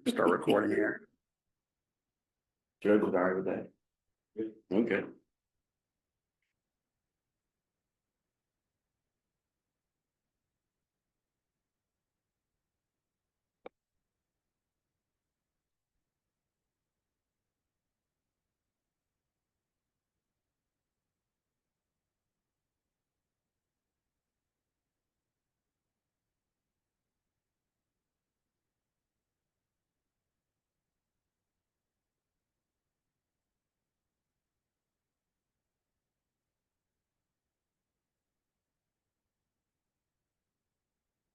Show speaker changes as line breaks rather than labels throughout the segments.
Start recording here.
Judge is all right with that? Okay.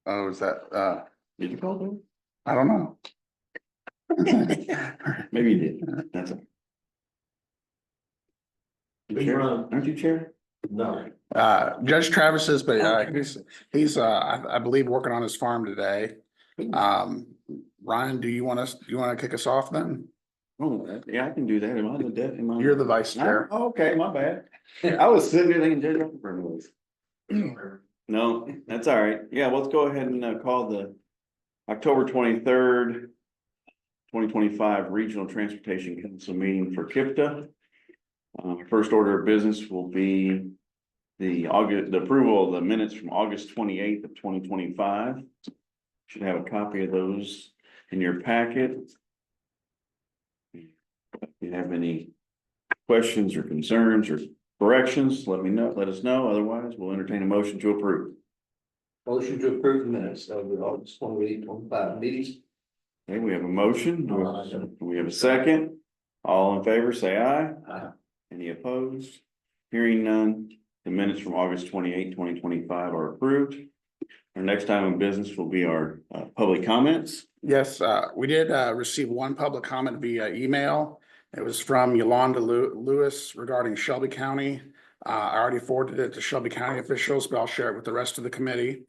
Oh, is that,
Did you call them?
I don't know.
Maybe you did. That's it.
Big
Chair?
Ron.
Aren't you chair?
No,
Judge Travis is, but he's I believe working on his farm today. Ryan, do you want to kick us off then?
Oh, yeah, I can do that. Am I the deaf?
You're the vice chair.
Okay, my bad. I was sitting there thinking Judge Rutherford was. No, that's all right. Yeah, let's go ahead and call the October 23rd, 2025 Regional Transportation Council meeting for KIPTA. First order of business will be the approval of the minutes from August 28th of 2025. Should have a copy of those in your packet. If you have any questions or concerns or corrections, let us know. Otherwise, we'll entertain a motion to approve.
motion to approve the minutes of the August 28, 25 meetings.
Okay, we have a motion. Do we have a second? All in favor, say aye.
Aye.
Any opposed? Hearing none, the minutes from August 28, 2025 are approved. Our next item of business will be our public comments.
Yes, we did receive one public comment via email. It was from Yolanda Lewis regarding Shelby County. I already forwarded it to Shelby County officials, but I'll share it with the rest of the committee.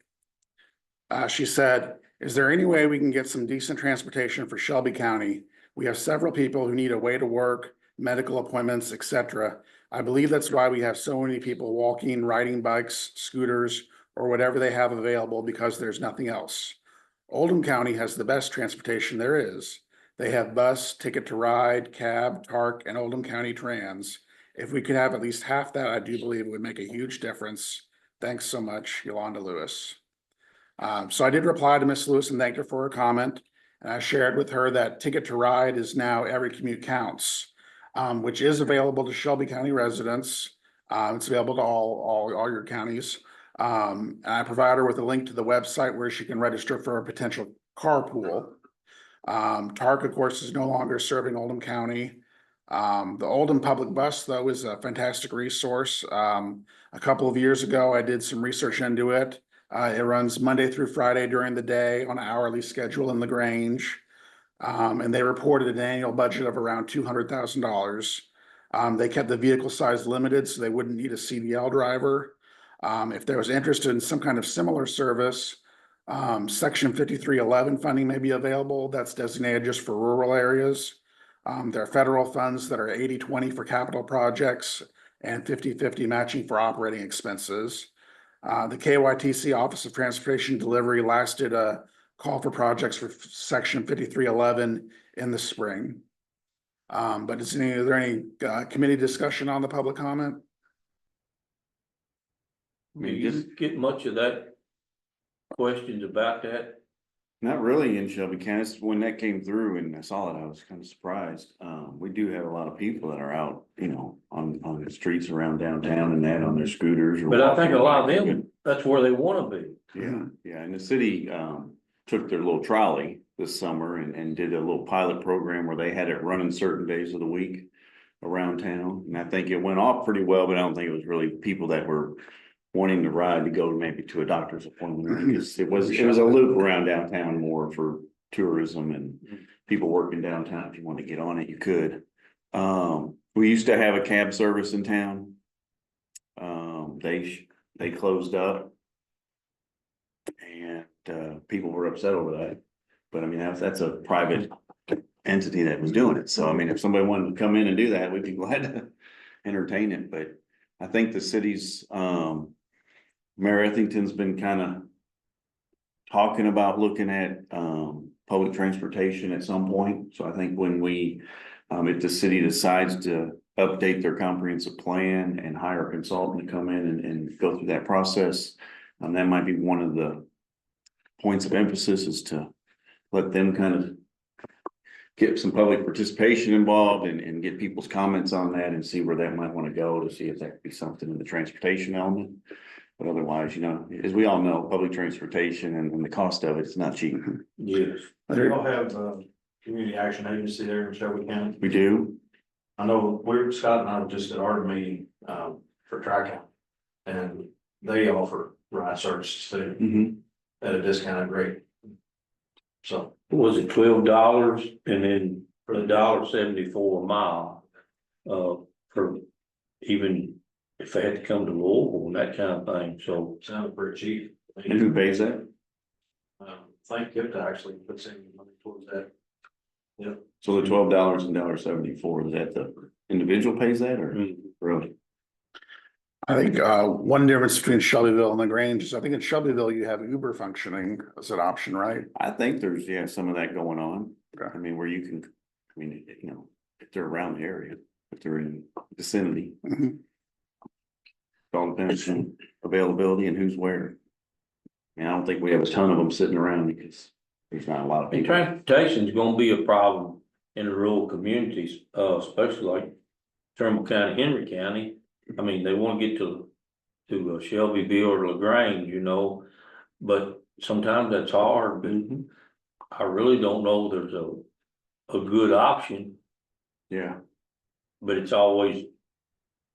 She said, "Is there any way we can get some decent transportation for Shelby County? We have several people who need a way to work, medical appointments, etc. I believe that's why we have so many people walking, riding bikes, scooters, or whatever they have available because there's nothing else. Oldham County has the best transportation there is. They have bus, ticket to ride, cab, TARC, and Oldham County Trans. If we could have at least half that, I do believe it would make a huge difference. Thanks so much, Yolanda Lewis." So I did reply to Miss Lewis and thanked her for her comment. And I shared with her that Ticket to Ride is now Every Commute Counts, which is available to Shelby County residents. It's available to all your counties. And I provide her with a link to the website where she can register for a potential carpool. TARC, of course, is no longer serving Oldham County. The Oldham Public Bus, though, is a fantastic resource. A couple of years ago, I did some research into it. It runs Monday through Friday during the day on an hourly schedule in LaGrange. And they reported an annual budget of around $200,000. They kept the vehicle size limited, so they wouldn't need a CDL driver. If there was interest in some kind of similar service, Section 5311 funding may be available. That's designated just for rural areas. There are federal funds that are 80-20 for capital projects and 50-50 matching for operating expenses. The KYTC Office of Transportation Delivery last did a call for projects for Section 5311 in the spring. But is there any committee discussion on the public comment?
Do you get much of that questions about that?
Not really in Shelby County. When that came through and I saw it, I was kind of surprised. We do have a lot of people that are out, on the streets around downtown and that on their scooters.
But I think a lot of them, that's where they wanna be.
Yeah, and the city took their little trolley this summer and did a little pilot program where they had it running certain days of the week around town. And I think it went off pretty well, but I don't think it was really people that were wanting to ride to go maybe to a doctor's appointment. It was a loop around downtown more for tourism and people working downtown. If you want to get on it, you could. We used to have a cab service in town. They closed up. And people were upset over that. But I mean, that's a private entity that was doing it. So I mean, if somebody wanted to come in and do that, we'd be glad to entertain it. But I think the city's Mayor Ethington's been kind of talking about looking at public transportation at some point. So I think when we, if the city decides to update their comprehensive plan and hire a consultant to come in and go through that process, that might be one of the points of emphasis, is to let them kind of get some public participation involved and get people's comments on that and see where that might want to go, to see if that could be something in the transportation element. But otherwise, you know, as we all know, public transportation and the cost of it's not cheap.
Yes.
Do y'all have a community action agency there in Shelby County?
We do.
I know Scott and I were just at our meeting, for Tri-County. And they offer ride services too,
Mhm.
at a discounted rate. So,
Was it $12 and then $1.74 a mile? For even if they had to come to Louisville and that kind of thing, so.
sounds pretty cheap.
And who pays that?
Think Gifta actually puts in money towards that. Yep.
So the $12 and $1.74, is that the individual pays that, or
Mhm.
really?
I think one difference between Shelbyville and LaGrange is I think in Shelbyville you have Uber functioning as an option, right?
I think there's, yeah, some of that going on.
Okay.
I mean, where you can, I mean, you know, if they're around the area, if they're in vicinity,
Mhm.
it all depends on availability and who's where. And I don't think we have a ton of them sitting around because there's not a lot of
And
people.
transportation is gonna be a problem in the rural communities, especially like Trimble County, Henry County. I mean, they wanna get to Shelbyville or LaGrange, you know, but sometimes that's hard, but
Mhm.
I really don't know there's a good option,
Yeah,
but it's always,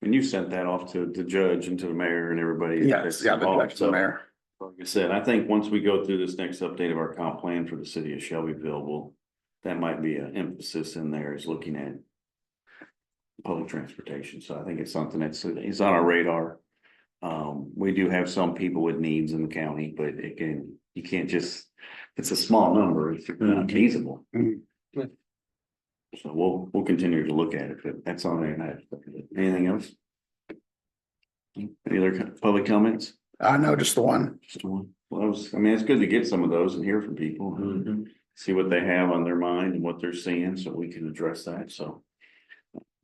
and you sent that off to the judge and to the mayor and everybody.
Yes,
that's
yeah, the
involved.
judge, the
So,
mayor.
like I said, I think once we go through this next update of our comp plan for the city of Shelbyville, that might be an emphasis in there, is looking at public transportation. So I think it's something it's on our radar. We do have some people with needs in the county, but again, you can't just, it's a small number, it's not
Mhm.
feasible.
Mhm.
So we'll continue to look at it, but that's on there. Anything else? Any other public comments?
No, just the one.
Just one. Well, I mean, it's good to get some of those and hear from people.
Mhm.
See what they have on their mind and what they're seeing, so we can address that, so.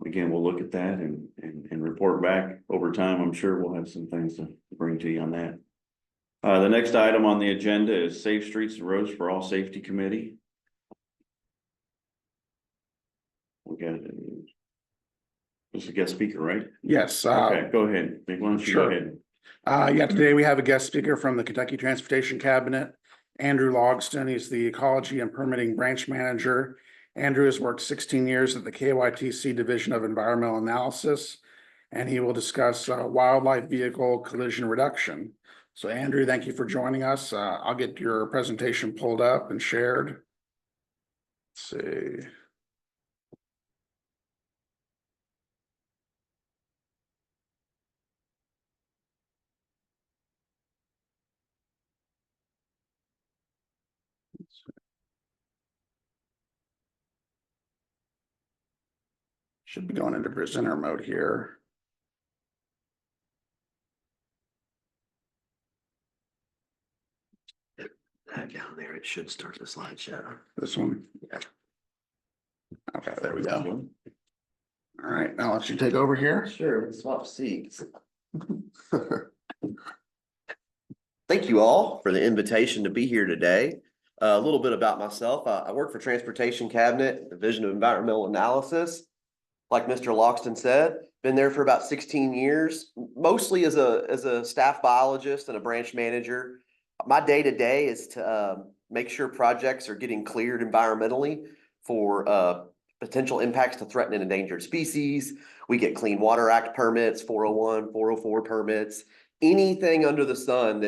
Again, we'll look at that and report back over time. I'm sure we'll have some things to bring to you on that. The next item on the agenda is Safe Streets and Roads for All Safety Committee. We got it. This is a guest speaker, right?
Yes.
Okay, go ahead. Why don't you go
Sure.
ahead?
Yeah, today we have a guest speaker from the Kentucky Transportation Cabinet, Andrew Logston. He's the Ecology and Permitting Branch Manager. Andrew has worked 16 years at the KYTC Division of Environmental Analysis, and he will discuss wildlife vehicle collision reduction. So Andrew, thank you for joining us. I'll get your presentation pulled up and shared. Let's see. Should be going into presenter mode here.
That down there, it should start the slideshow.
This one.
Yeah.
Okay, there we go. All right, now I'll let you take over here.
Sure, let's swap seats. Thank you all for the invitation to be here today. A little bit about myself. I work for Transportation Cabinet, Division of Environmental Analysis. Like Mr. Logston said, been there for about 16 years, mostly as a staff biologist and a branch manager. My day-to-day is to make sure projects are getting cleared environmentally for potential impacts to threatened and endangered species. We get Clean Water Act permits, 401, 404 permits, anything under the sun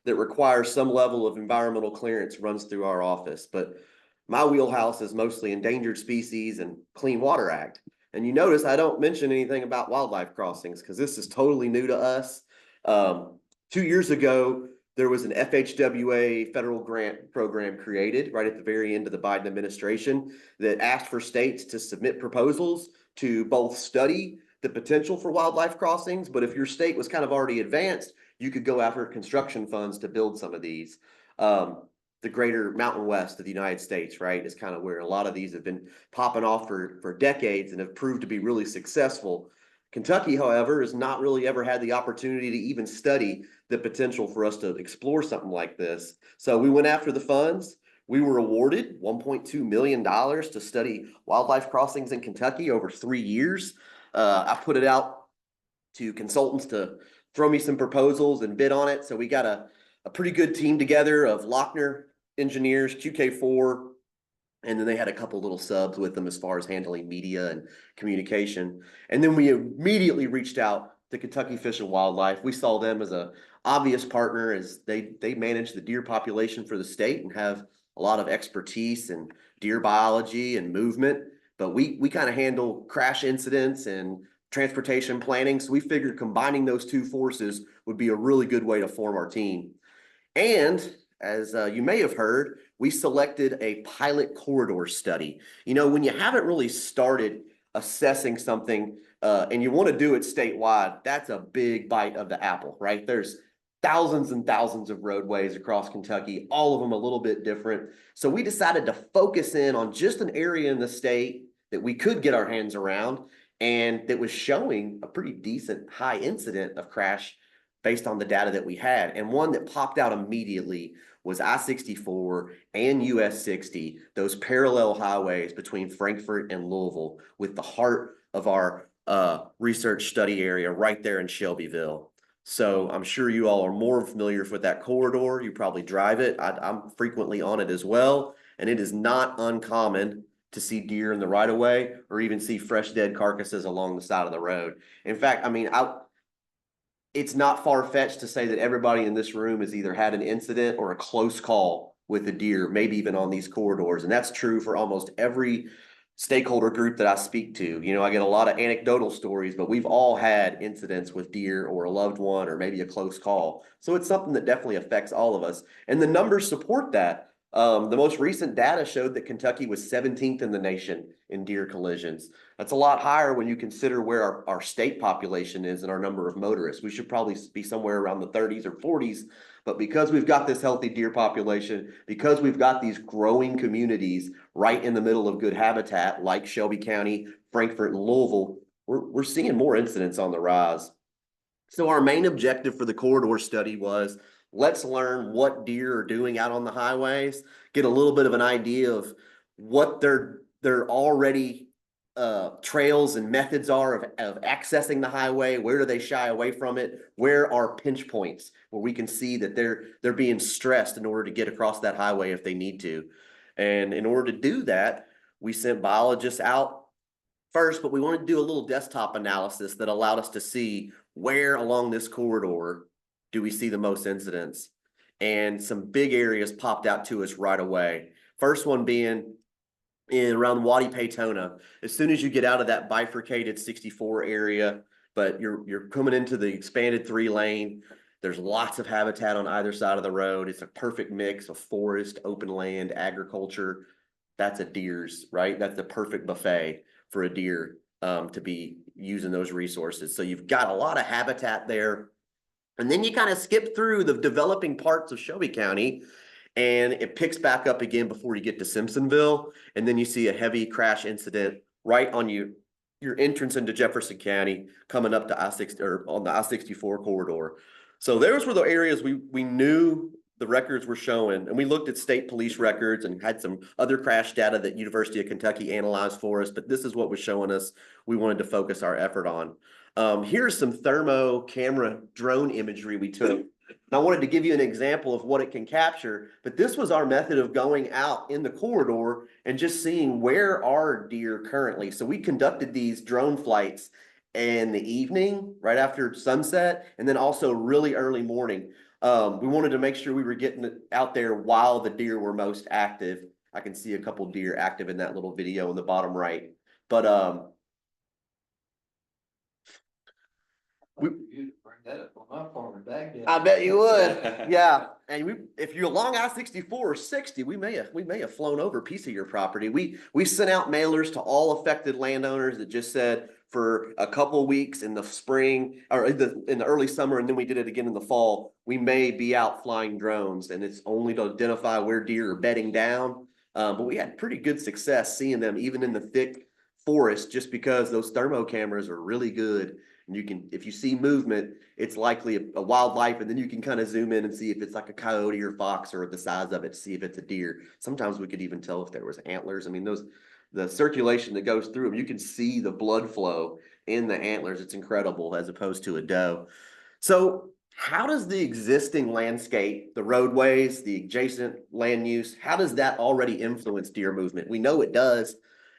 that requires some level of environmental clearance runs through our office. But my wheelhouse is mostly endangered species and Clean Water Act. And you notice I don't mention anything about wildlife crossings because this is totally new to us. 2 years ago, there was an FHWA federal grant program created right at the very end of the Biden administration that asked for states to submit proposals to both study the potential for wildlife crossings, but if your state was kind of already advanced, you could go after construction funds to build some of these. the greater Mountain West of the United States, right? Is kind of where a lot of these have been popping off for decades and have proved to be really successful. Kentucky, however, has not really ever had the opportunity to even study the potential for us to explore something like this. So we went after the funds. We were awarded $1.2 million to study wildlife crossings in Kentucky over 3 years. I put it out to consultants to throw me some proposals and bid on it. So we got a pretty good team together of Lochner engineers, QK4, and then they had a couple little subs with them as far as handling media and communication. And then we immediately reached out to Kentucky Fish and Wildlife. We saw them as a obvious partner as they manage the deer population for the state and have a lot of expertise in deer biology and movement. But we kind of handle crash incidents and transportation planning. So we figured combining those two forces would be a really good way to form our team. And as you may have heard, we selected a pilot corridor study. You know, when you haven't really started assessing something and you want to do it statewide, that's a big bite of the apple, right? There's thousands and thousands of roadways across Kentucky, all of them a little bit different. So we decided to focus in on just an area in the state that we could get our hands around and that was showing a pretty decent high incident of crash based on the data that we had. And one that popped out immediately was I-64 and US 60, those parallel highways between Frankfort and Louisville, with the heart of our research study area right there in Shelbyville. So I'm sure you all are more familiar with that corridor. You probably drive it. I'm frequently on it as well. And it is not uncommon to see deer in the right of way or even see fresh dead carcasses along the side of the road. In fact, I mean, it's not far-fetched to say that everybody in this room has either had an incident or a close call with a deer, maybe even on these corridors. And that's true for almost every stakeholder group that I speak to. You know, I get a lot of anecdotal stories, but we've all had incidents with deer or a loved one or maybe a close call. So it's something that definitely affects all of us. And the numbers support that. The most recent data showed that Kentucky was 17th in the nation in deer collisions. That's a lot higher when you consider where our state population is and our number of motorists. We should probably be somewhere around the 30s or 40s, but because we've got this healthy deer population, because we've got these growing communities right in the middle of good habitat like Shelby County, Frankfort, and Louisville, we're seeing more incidents on the rise. So our main objective for the corridor study was, let's learn what deer are doing out on the highways, get a little bit of an idea of what their already trails and methods are of accessing the highway. Where do they shy away from it? Where are pinch points where we can see that they're being stressed in order to get across that highway if they need to? And in order to do that, we sent biologists out first, but we wanted to do a little desktop analysis that allowed us to see where along this corridor do we see the most incidents. And some big areas popped out to us right away. First one being in around Waddy-Peytona. As soon as you get out of that bifurcated 64 area, but you're coming into the expanded 3-lane, there's lots of habitat on either side of the road. It's a perfect mix of forest, open land, agriculture. That's a deer's, right? That's the perfect buffet for a deer to be using those resources. So you've got a lot of habitat there. And then you kind of skip through the developing parts of Shelby County and it picks back up again before you get to Simpsonville. And then you see a heavy crash incident right on your entrance into Jefferson County coming up to I-60 or on the I-64 corridor. So those were the areas we knew the records were showing. And we looked at state police records and had some other crash data that University of Kentucky analyzed for us. But this is what was showing us we wanted to focus our effort on. Here's some thermo camera drone imagery we took. And I wanted to give you an example of what it can capture, but this was our method of going out in the corridor and just seeing where are deer currently. So we conducted these drone flights in the evening, right after sunset, and then also really early morning. We wanted to make sure we were getting out there while the deer were most active. I can see a couple deer active in that little video in the bottom right. But I bet you would. Yeah. And if you're along I-64 or 60, we may have flown over a piece of your property. We sent out mailers to all affected landowners that just said, for a couple of weeks in the spring or in the early summer, and then we did it again in the fall. We may be out flying drones, and it's only to identify where deer are bedding down. But we had pretty good success seeing them even in the thick forest, just because those thermo cameras are really good. And you can, if you see movement, it's likely a wildlife, and then you can kind of zoom in and see if it's like a coyote or fox or the size of it to see if it's a deer. Sometimes we could even tell if there was antlers. I mean, the circulation that goes through them, you can see the blood flow in the antlers. It's incredible as opposed to a doe. So how does the existing landscape, the roadways, the adjacent land use, how does that already influence deer movement? We know it does.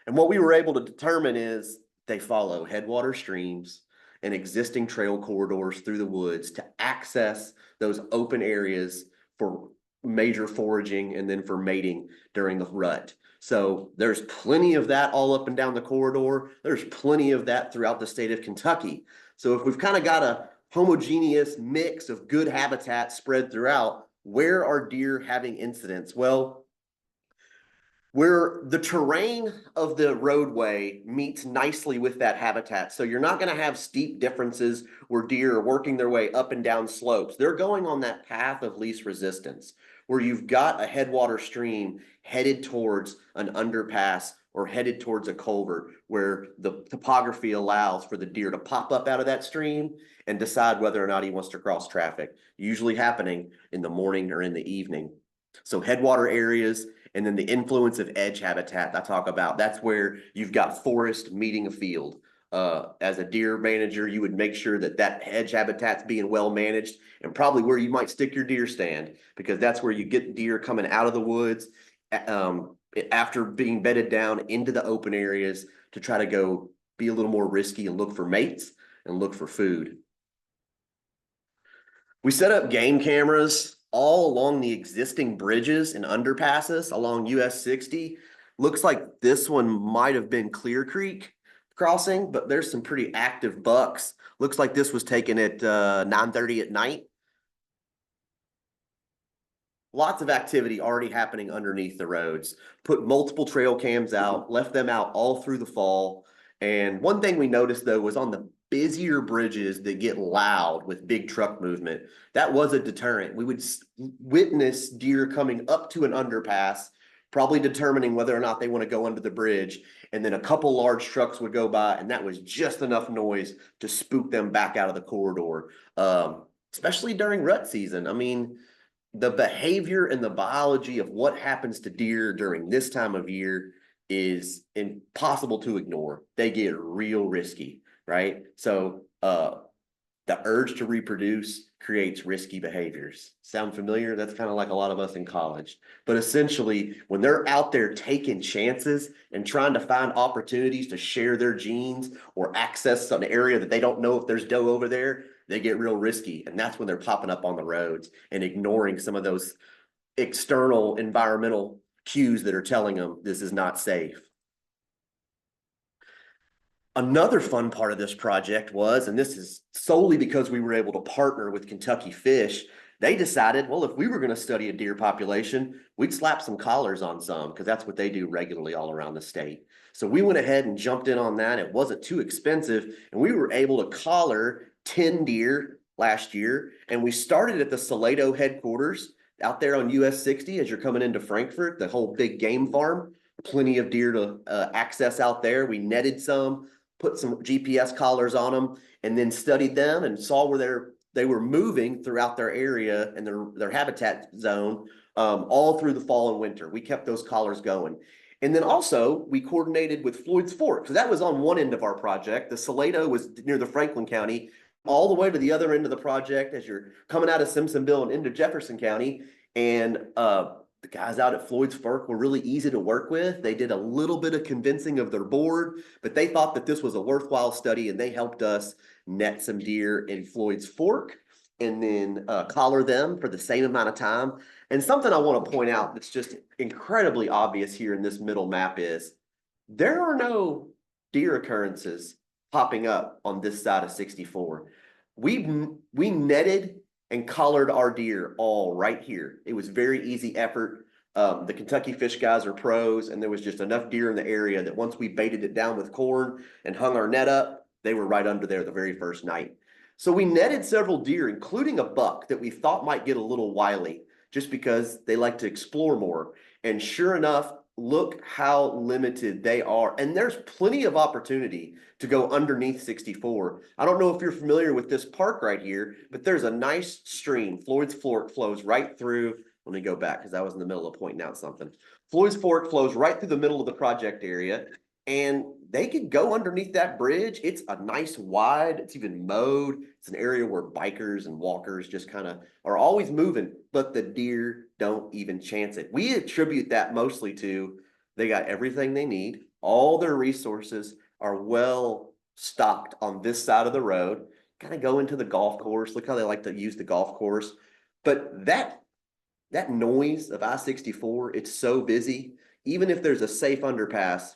And what we were able to determine is they follow headwater streams and existing trail corridors through the woods to access those open areas for major foraging and then for mating during the rut. So there's plenty of that all up and down the corridor. There's plenty of that throughout the state of Kentucky. So if we've kind of got a homogeneous mix of good habitat spread throughout, where are deer having incidents? Well, where the terrain of the roadway meets nicely with that habitat. So you're not going to have steep differences where deer are working their way up and down slopes. They're going on that path of least resistance, where you've got a headwater stream headed towards an underpass or headed towards a culvert, where the topography allows for the deer to pop up out of that stream and decide whether or not he wants to cross traffic, usually happening in the morning or in the evening. So headwater areas, and then the influence of edge habitat I talk about, that's where you've got forest meeting a field. As a deer manager, you would make sure that that edge habitat's being well managed, and probably where you might stick your deer stand, because that's where you get deer coming out of the woods after being bedded down into the open areas to try to go be a little more risky and look for mates and look for food. We set up game cameras all along the existing bridges and underpasses along US 60. Looks like this one might have been Clear Creek crossing, but there's some pretty active bucks. Looks like this was taken at 9:30 at night. Lots of activity already happening underneath the roads. Put multiple trail cams out, left them out all through the fall. And one thing we noticed though was on the busier bridges that get loud with big truck movement, that was a deterrent. We would witness deer coming up to an underpass, probably determining whether or not they want to go under the bridge. And then a couple large trucks would go by, and that was just enough noise to spook them back out of the corridor, especially during rut season. I mean, the behavior and the biology of what happens to deer during this time of year is impossible to ignore. They get real risky, right? So the urge to reproduce creates risky behaviors. Sound familiar? That's kind of like a lot of us in college. But essentially, when they're out there taking chances and trying to find opportunities to share their genes or access an area that they don't know if there's doe over there, they get real risky. And that's when they're popping up on the roads and ignoring some of those external environmental cues that are telling them this is not safe. Another fun part of this project was, and this is solely because we were able to partner with Kentucky Fish, they decided, well, if we were going to study a deer population, we'd slap some collars on some, because that's what they do regularly all around the state. So we went ahead and jumped in on that. It wasn't too expensive, and we were able to collar 10 deer last year. And we started at the Salado headquarters out there on US 60 as you're coming into Frankfort, the whole big game farm. Plenty of deer to access out there. We netted some, put some GPS collars on them, and then studied them and saw where they were moving throughout their area and their habitat zone all through the fall and winter. We kept those collars going. And then also we coordinated with Floyd's Fork, because that was on one end of our project. The Salado was near the Franklin County, all the way to the other end of the project as you're coming out of Simpsonville and into Jefferson County. And the guys out at Floyd's Fork were really easy to work with. They did a little bit of convincing of their board, but they thought that this was a worthwhile study, and they helped us net some deer in Floyd's Fork and then collar them for the same amount of time. And something I want to point out that's just incredibly obvious here in this middle map is there are no deer occurrences popping up on this side of 64. We netted and collared our deer all right here. It was very easy effort. The Kentucky Fish guys are pros, and there was just enough deer in the area that once we baited it down with corn and hung our net up, They were right under there the very first night. So we netted several deer, including a buck that we thought might get a little wily just because they like to explore more. And sure enough, look how limited they are. And there's plenty of opportunity to go underneath 64. I don't know if you're familiar with this park right here, but there's a nice stream. Floyd's Fork flows right through. Let me go back because I was in the middle of pointing out something. Floyd's Fork flows right through the middle of the project area, and they could go underneath that bridge. It's a nice wide, it's even mowed. It's an area where bikers and walkers just kind of are always moving, but the deer don't even chance it. We attribute that mostly to they got everything they need. All their resources are well stocked on this side of the road. Kind of go into the golf course. Look how they like to use the golf course. But that noise of I-64, it's so busy. Even if there's a safe underpass,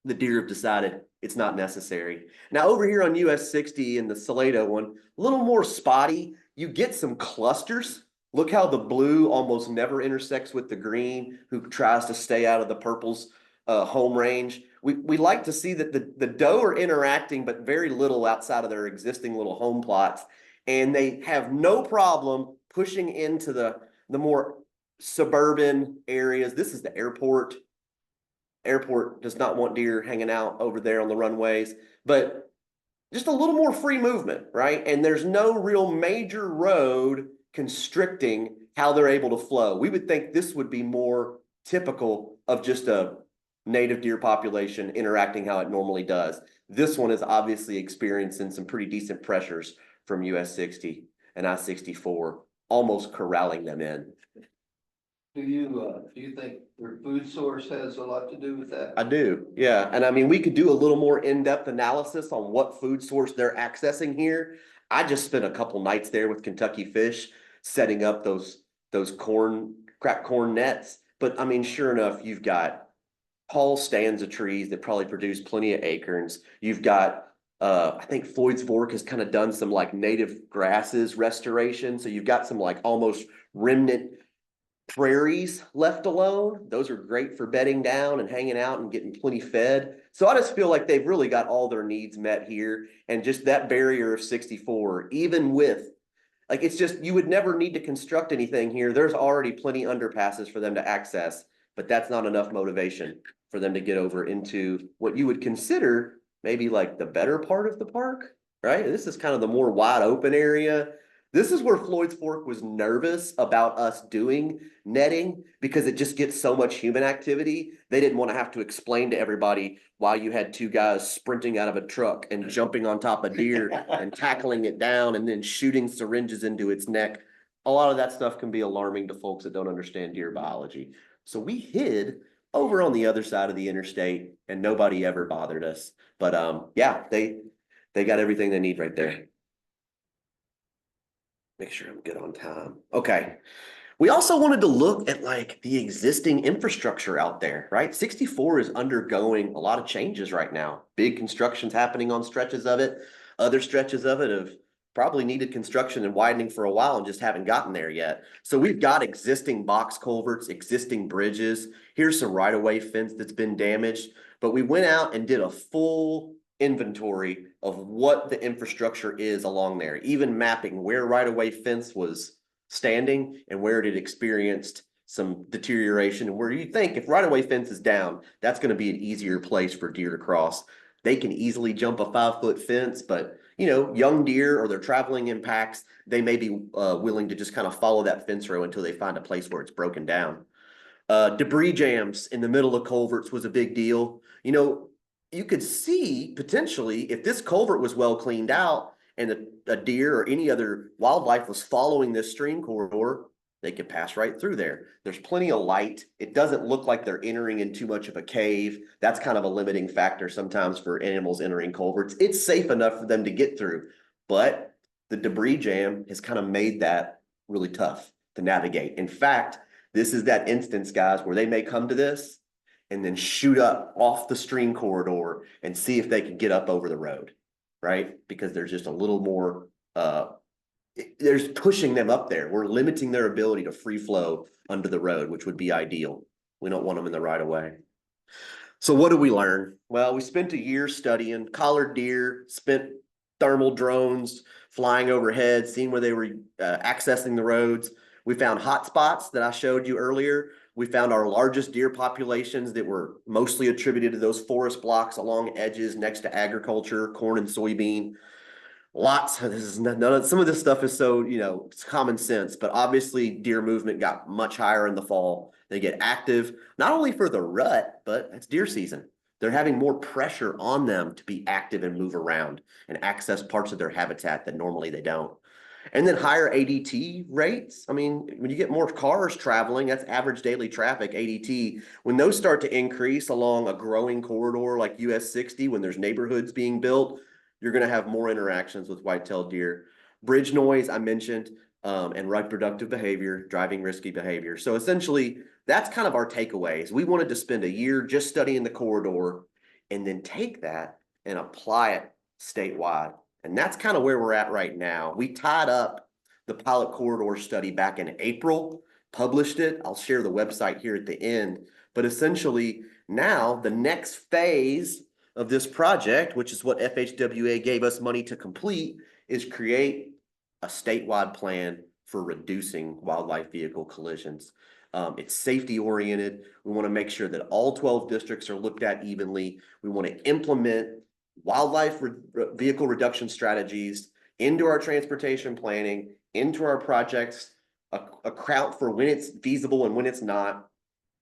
the deer have decided it's not necessary. Now over here on US 60 and the Salado one, a little more spotty. You get some clusters. Look how the blue almost never intersects with the green, who tries to stay out of the purple's home range. We like to see that the doe are interacting, but very little outside of their existing little home plots. And they have no problem pushing into the more suburban areas. This is the airport. Airport does not want deer hanging out over there on the runways, but just a little more free movement, right? And there's no real major road constricting how they're able to flow. We would think this would be more typical of just a native deer population interacting how it normally does. This one is obviously experiencing some pretty decent pressures from US 60 and I-64, almost corralling them in.
Do you think their food source has a lot to do with that?
I do, yeah. And I mean, we could do a little more in-depth analysis on what food source they're accessing here. I just spent a couple nights there with Kentucky Fish setting up those cracked corn nets. But I mean, sure enough, you've got tall stands of trees that probably produce plenty of acorns. You've got I think Floyd's Fork has kind of done some like native grasses restoration. So you've got some like almost remnant prairies left alone. Those are great for bedding down and hanging out and getting plenty fed. So I just feel like they've really got all their needs met here. And just that barrier of 64, even with, like, it's just, you would never need to construct anything here. There's already plenty underpasses for them to access, but that's not enough motivation for them to get over into what you would consider maybe like the better part of the park, right? This is kind of the more wide open area. This is where Floyd's Fork was nervous about us doing netting because it just gets so much human activity. They didn't want to have to explain to everybody why you had two guys sprinting out of a truck and jumping on top of deer and tackling it down and then shooting syringes into its neck. A lot of that stuff can be alarming to folks that don't understand deer biology. So we hid over on the other side of the interstate and nobody ever bothered us. But yeah, they got everything they need right there. Make sure I'm good on time. Okay. We also wanted to look at like the existing infrastructure out there, right? 64 is undergoing a lot of changes right now. Big construction's happening on stretches of it. Other stretches of it have probably needed construction and widening for a while and just haven't gotten there yet. So we've got existing box culverts, existing bridges. Here's some right-of-way fence that's been damaged. But we went out and did a full inventory of what the infrastructure is along there, even mapping where right-of-way fence was standing and where it had experienced some deterioration, and where you think if right-of-way fence is down, that's going to be an easier place for deer to cross. They can easily jump a 5-foot fence, but you know, young deer or they're traveling in packs, they may be willing to just kind of follow that fence row until they find a place where it's broken down. Debris jams in the middle of culverts was a big deal. You know, you could see potentially if this culvert was well cleaned out and a deer or any other wildlife was following this stream corridor, they could pass right through there. There's plenty of light. It doesn't look like they're entering in too much of a cave. That's kind of a limiting factor sometimes for animals entering culverts. It's safe enough for them to get through, but the debris jam has kind of made that really tough to navigate. In fact, this is that instance, guys, where they may come to this and then shoot up off the stream corridor and see if they can get up over the road, right? Because there's just a little more, there's pushing them up there. We're limiting their ability to free flow under the road, which would be ideal. We don't want them in the right of way. So what did we learn? Well, we spent a year studying collared deer, spent thermal drones flying overhead, seeing where they were accessing the roads. We found hot spots that I showed you earlier. We found our largest deer populations that were mostly attributed to those forest blocks along edges next to agriculture, corn and soybean. Lots of this is none of some of this stuff is so, it's common sense, but obviously deer movement got much higher in the fall. They get active, not only for the rut, but it's deer season. They're having more pressure on them to be active and move around and access parts of their habitat that normally they don't. And then higher ADT rates. I mean, when you get more cars traveling, that's average daily traffic, ADT. When those start to increase along a growing corridor like US 60, when there's neighborhoods being built, you're going to have more interactions with white-tailed deer. Bridge noise, I mentioned, and reproductive behavior, driving risky behavior. So essentially, that's kind of our takeaways. We wanted to spend a year just studying the corridor and then take that and apply it statewide. And that's kind of where we're at right now. We tied up the pilot corridor study back in April, published it. I'll share the website here at the end. But essentially, now the next phase of this project, which is what FHWA gave us money to complete, is create a statewide plan for reducing wildlife vehicle collisions. It's safety oriented. We want to make sure that all 12 districts are looked at evenly. We want to implement wildlife vehicle reduction strategies into our transportation planning, into our projects, account for when it's feasible and when it's not,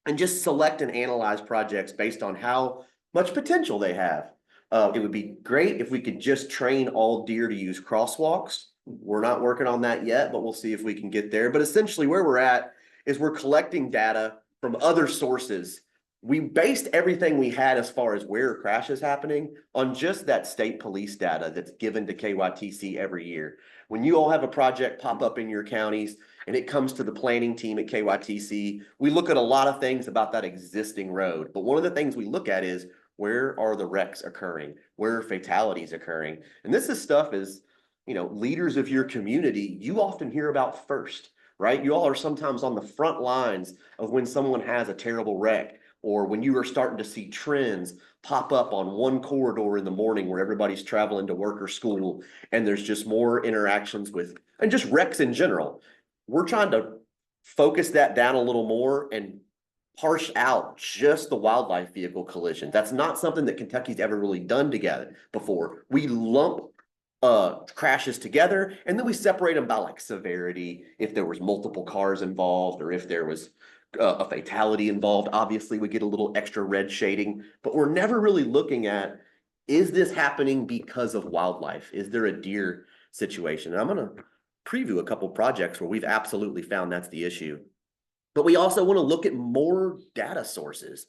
and just select and analyze projects based on how much potential they have. It would be great if we could just train all deer to use crosswalks. We're not working on that yet, but we'll see if we can get there. But essentially where we're at is we're collecting data from other sources. We based everything we had as far as where a crash is happening on just that state police data that's given to KYTC every year. When you all have a project pop up in your counties and it comes to the planning team at KYTC, we look at a lot of things about that existing road. But one of the things we look at is, where are the wrecks occurring? Where are fatalities occurring? And this is stuff is, leaders of your community, you often hear about first, right? You all are sometimes on the front lines of when someone has a terrible wreck, or when you are starting to see trends pop up on one corridor in the morning where everybody's traveling to work or school, and there's just more interactions with, and just wrecks in general. We're trying to focus that down a little more and parse out just the wildlife vehicle collision. That's not something that Kentucky's ever really done together before. We lump crashes together, and then we separate them by like severity, if there was multiple cars involved, or if there was a fatality involved. Obviously, we get a little extra red shading, but we're never really looking at, is this happening because of wildlife? Is there a deer situation? And I'm going to preview a couple projects where we've absolutely found that's the issue. But we also want to look at more data sources.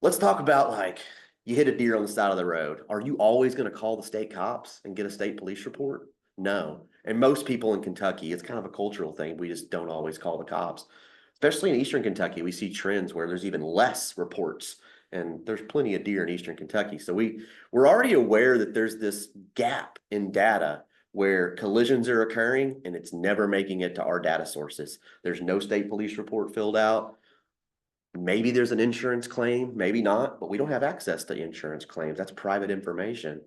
Let's talk about, like, you hit a deer on the side of the road. Are you always going to call the state cops and get a state police report? No. And most people in Kentucky, it's kind of a cultural thing. We just don't always call the cops. Especially in Eastern Kentucky, we see trends where there's even less reports, and there's plenty of deer in Eastern Kentucky. So we're already aware that there's this gap in data where collisions are occurring and it's never making it to our data sources. There's no state police report filled out. Maybe there's an insurance claim, maybe not, but we don't have access to insurance claims. That's private information.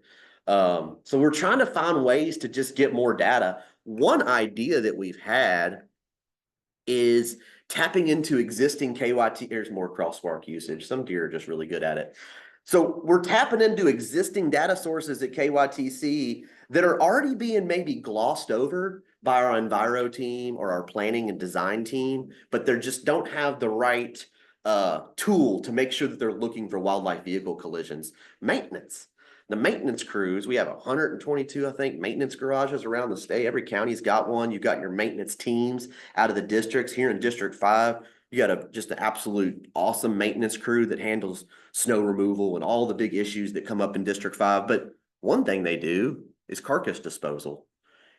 So we're trying to find ways to just get more data. One idea that we've had is tapping into existing KYT. There's more crosswalk usage. Some deer are just really good at it. So we're tapping into existing data sources at KYTC that are already being maybe glossed over by our Enviro team or our planning and design team, but they just don't have the right tool to make sure that they're looking for wildlife vehicle collisions. Maintenance. The maintenance crews, we have 122, I think, maintenance garages around the state. Every county's got one. You've got your maintenance teams out of the districts. Here in District 5, you got just an absolute awesome maintenance crew that handles snow removal and all the big issues that come up in District 5. But one thing they do is carcass disposal.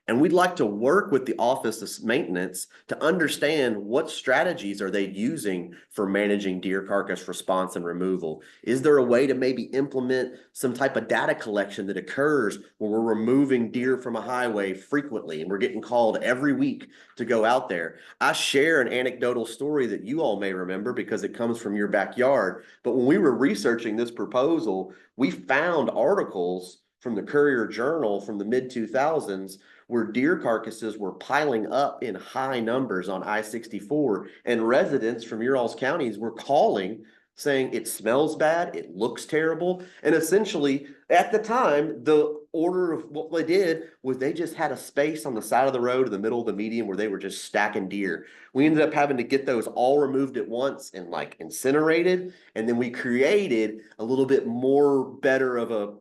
And we'd like to work with the Office of Maintenance to understand what strategies are they using for managing deer carcass response and removal. Is there a way to maybe implement some type of data collection that occurs when we're removing deer from a highway frequently and we're getting called every week to go out there? I share an anecdotal story that you all may remember because it comes from your backyard. But when we were researching this proposal, we found articles from the Courier Journal from the mid-2000s where deer carcasses were piling up in high numbers on I-64, and residents from your all's counties were calling saying it smells bad, it looks terrible. And essentially, at the time, the order of what they did was they just had a space on the side of the road in the middle of the median where they were just stacking deer. We ended up having to get those all removed at once and like incinerated. And then we created a little bit more better of a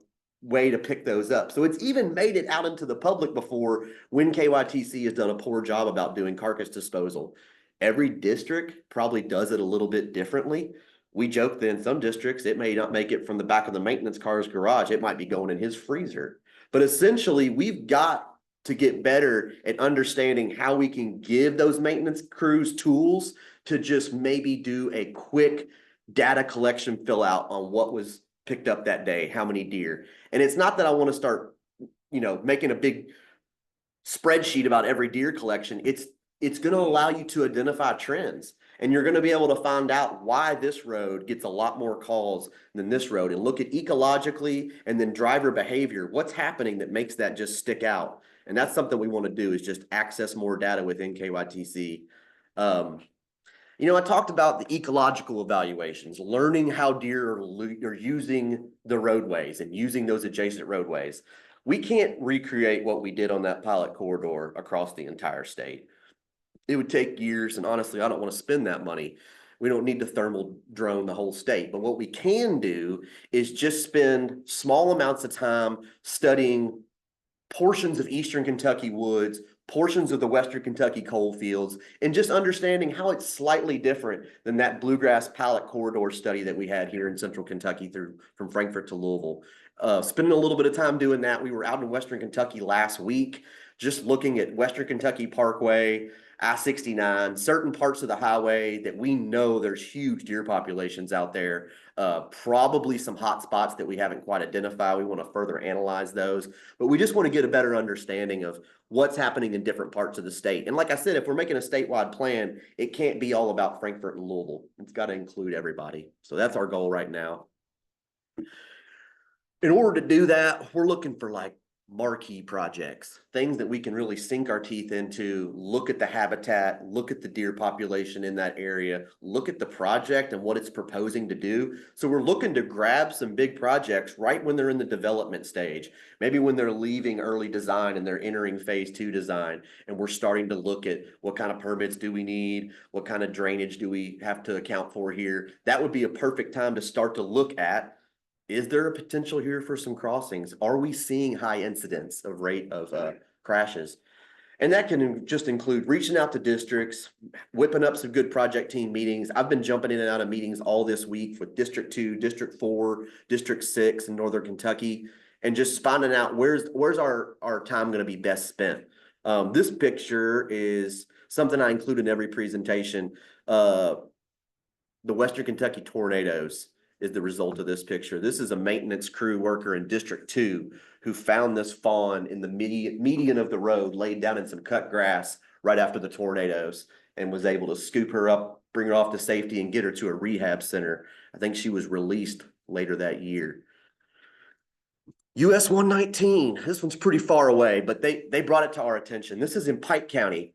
way to pick those up. So it's even made it out into the public before when KYTC has done a poor job about doing carcass disposal. Every district probably does it a little bit differently. We joke that in some districts, it may not make it from the back of the maintenance car's garage. It might be going in his freezer. But essentially, we've got to get better at understanding how we can give those maintenance crews tools to just maybe do a quick data collection fill out on what was picked up that day, how many deer. And it's not that I want to start, making a big spreadsheet about every deer collection. It's going to allow you to identify trends, and you're going to be able to find out why this road gets a lot more calls than this road, and look at ecologically and then driver behavior. What's happening that makes that just stick out? And that's something we want to do, is just access more data within KYTC. I talked about the ecological evaluations, learning how deer are using the roadways and using those adjacent roadways. We can't recreate what we did on that pilot corridor across the entire state. It would take years, and honestly, I don't want to spend that money. We don't need to thermal drone the whole state. But what we can do is just spend small amounts of time studying portions of Eastern Kentucky woods, portions of the Western Kentucky coal fields, and just understanding how it's slightly different than that bluegrass pallet corridor study that we had here in Central Kentucky from Frankfort to Louisville. Spending a little bit of time doing that. We were out in Western Kentucky last week, just looking at Western Kentucky Parkway, I-69, certain parts of the highway that we know there's huge deer populations out there. Probably some hot spots that we haven't quite identified. We want to further analyze those, but we just want to get a better understanding of what's happening in different parts of the state. And like I said, if we're making a statewide plan, it can't be all about Frankfort and Louisville. It's got to include everybody. So that's our goal right now. In order to do that, we're looking for like marquee projects, things that we can really sink our teeth into, look at the habitat, look at the deer population in that area, look at the project and what it's proposing to do. So we're looking to grab some big projects right when they're in the development stage, maybe when they're leaving early design and they're entering phase 2 design. And we're starting to look at what kind of permits do we need? What kind of drainage do we have to account for here? That would be a perfect time to start to look at, is there a potential here for some crossings? Are we seeing high incidence of rate of crashes? And that can just include reaching out to districts, whipping up some good project team meetings. I've been jumping in and out of meetings all this week with District 2, District 4, District 6 in Northern Kentucky, and just finding out where's our time going to be best spent. This picture is something I include in every presentation. The Western Kentucky tornadoes is the result of this picture. This is a maintenance crew worker in District 2 who found this fawn in the median of the road, laid down in some cut grass right after the tornadoes, and was able to scoop her up, bring her off to safety, and get her to a rehab center. I think she was released later that year. US 119, this one's pretty far away, but they brought it to our attention. This is in Pike County.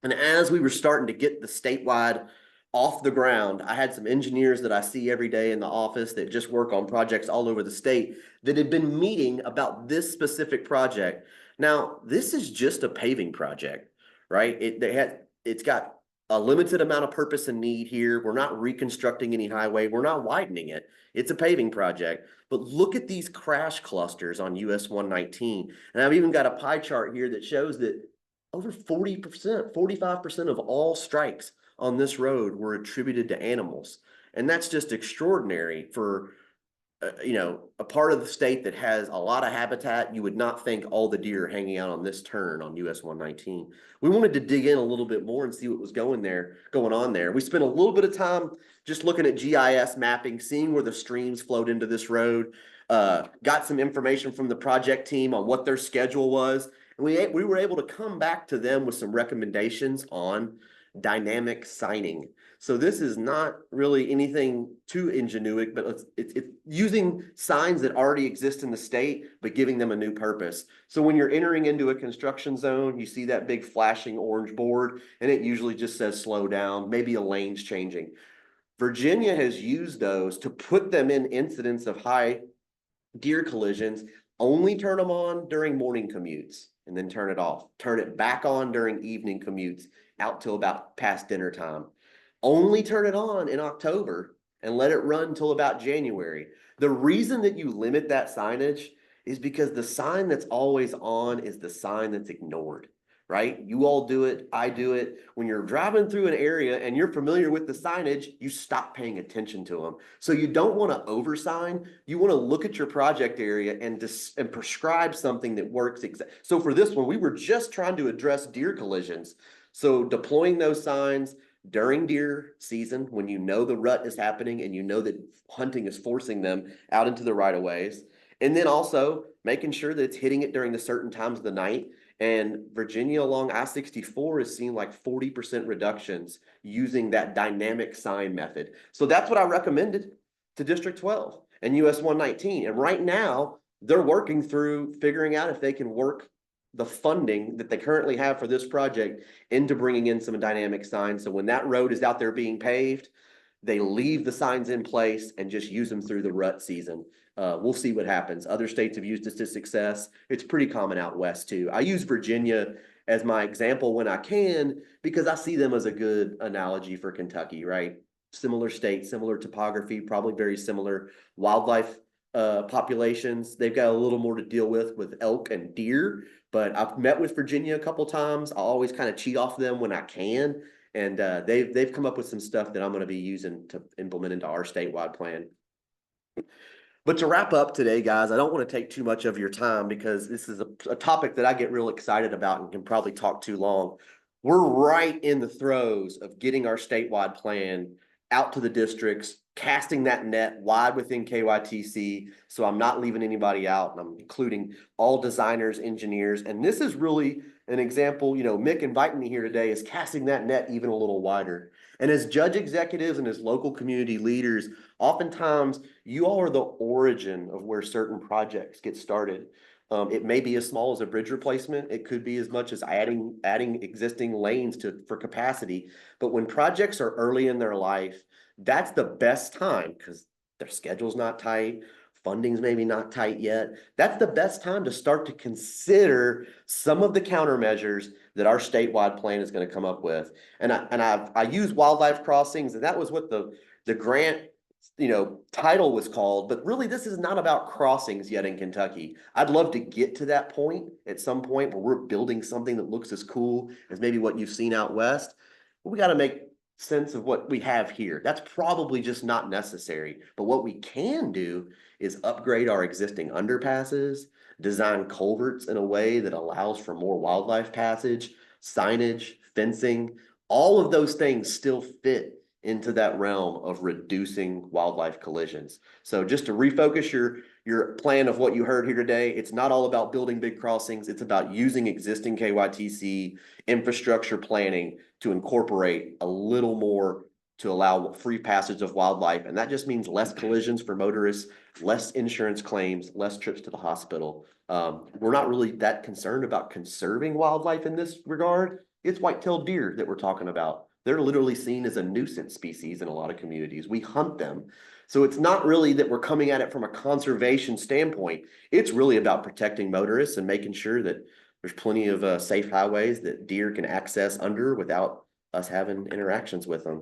And as we were starting to get the statewide off the ground, I had some engineers that I see every day in the office that just work on projects all over the state that had been meeting about this specific project. Now, this is just a paving project, right? It's got a limited amount of purpose and need here. We're not reconstructing any highway. We're not widening it. It's a paving project. But look at these crash clusters on US 119. And I've even got a pie chart here that shows that over 40%, 45% of all strikes on this road were attributed to animals. And that's just extraordinary for a part of the state that has a lot of habitat, you would not think all the deer are hanging out on this turn on US 119. We wanted to dig in a little bit more and see what was going on there. We spent a little bit of time just looking at GIS mapping, seeing where the streams flowed into this road. Got some information from the project team on what their schedule was. And we were able to come back to them with some recommendations on dynamic signing. So this is not really anything too ingenuitive, but it's using signs that already exist in the state, but giving them a new purpose. So when you're entering into a construction zone, you see that big flashing orange board, and it usually just says slow down, maybe a lane's changing. Virginia has used those to put them in incidents of high deer collisions, only turn them on during morning commutes and then turn it off. Turn it back on during evening commutes out till about past dinner time. Only turn it on in October and let it run till about January. The reason that you limit that signage is because the sign that's always on is the sign that's ignored, right? You all do it, I do it. When you're driving through an area and you're familiar with the signage, you stop paying attention to them. So you don't want to oversign. You want to look at your project area and prescribe something that works. So for this one, we were just trying to address deer collisions. So deploying those signs during deer season, when you know the rut is happening and you know that hunting is forcing them out into the right of ways. And then also making sure that it's hitting it during the certain times of the night. And Virginia along I-64 is seeing like 40% reductions using that dynamic sign method. So that's what I recommended to District 12 and US 119. And right now they're working through figuring out if they can work the funding that they currently have for this project into bringing in some dynamic signs. So when that road is out there being paved, they leave the signs in place and just use them through the rut season. We'll see what happens. Other states have used this to success. It's pretty common out west too. I use Virginia as my example when I can, because I see them as a good analogy for Kentucky, right? Similar state, similar topography, probably very similar wildlife populations. They've got a little more to deal with elk and deer, but I've met with Virginia a couple times. I always kind of cheat off them when I can. And they've come up with some stuff that I'm going to be using to implement into our statewide plan. But to wrap up today, guys, I don't want to take too much of your time because this is a topic that I get real excited about and can probably talk too long. We're right in the throes of getting our statewide plan out to the districts, casting that net wide within KYTC. So I'm not leaving anybody out, and I'm including all designers, engineers. And this is really an example, Mick inviting me here today is casting that net even a little wider. And as judge executives and as local community leaders, oftentimes you all are the origin of where certain projects get started. It may be as small as a bridge replacement. It could be as much as adding existing lanes for capacity. But when projects are early in their life, that's the best time because their schedule's not tight. Funding's maybe not tight yet. That's the best time to start to consider some of the countermeasures that our statewide plan is going to come up with. And I use wildlife crossings, and that was what the grant title was called, but really this is not about crossings yet in Kentucky. I'd love to get to that point at some point where we're building something that looks as cool as maybe what you've seen out west. But we got to make sense of what we have here. That's probably just not necessary. But what we can do is upgrade our existing underpasses, design culverts in a way that allows for more wildlife passage, signage, fencing. All of those things still fit into that realm of reducing wildlife collisions. So just to refocus your plan of what you heard here today, it's not all about building big crossings. It's about using existing KYTC infrastructure planning to incorporate a little more to allow free passage of wildlife. And that just means less collisions for motorists, less insurance claims, less trips to the hospital. We're not really that concerned about conserving wildlife in this regard. It's white-tailed deer that we're talking about. They're literally seen as a nuisance species in a lot of communities. We hunt them. So it's not really that we're coming at it from a conservation standpoint. It's really about protecting motorists and making sure that there's plenty of safe highways that deer can access under without us having interactions with them.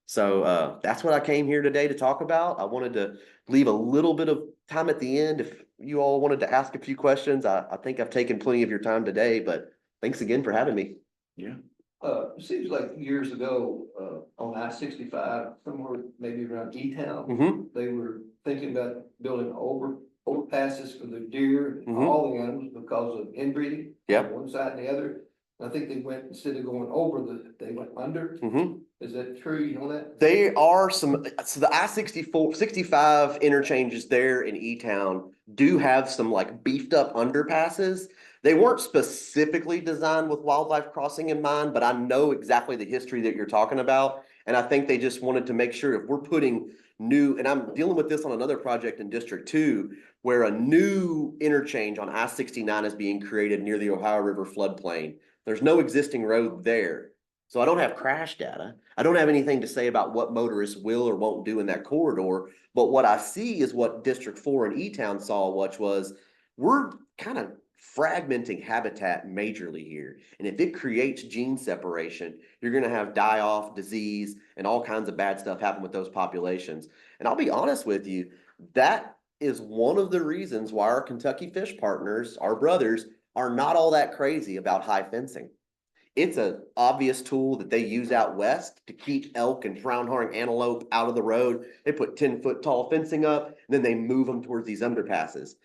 So that's what I came here today to talk about. I wanted to leave a little bit of time at the end if you all wanted to ask a few questions. I think I've taken plenty of your time today, but thanks again for having me.
Yeah.
It seems like years ago, on I-65, somewhere maybe around E-Town,
Mhm.
they were thinking about building overpasses for the deer and
Mhm.
all the animals because of inbreeding.
Yep.
One side and the other. I think they went, instead of going over they went under.
Mhm.
Is that true? You know that?
They are some, so the I-64, 65 interchanges there in E-Town do have some like beefed up underpasses. They weren't specifically designed with wildlife crossing in mind, but I know exactly the history that you're talking about. And I think they just wanted to make sure if we're putting new, and I'm dealing with this on another project in District 2, where a new interchange on I-69 is being created near the Ohio River floodplain. There's no existing road there. So I don't have crash data. I don't have anything to say about what motorists will or won't do in that corridor. But what I see is what District 4 and E-Town saw, which was we're kind of fragmenting habitat majorly here. And if it creates gene separation, you're going to have die-off, disease, and all kinds of bad stuff happen with those populations. And I'll be honest with you, that is one of the reasons why our Kentucky fish partners, our brothers, are not all that crazy about high fencing. It's an obvious tool that they use out west to keep elk and brown-horned antelope out of the road. They put 10-foot tall fencing up, and then they move them towards these underpasses.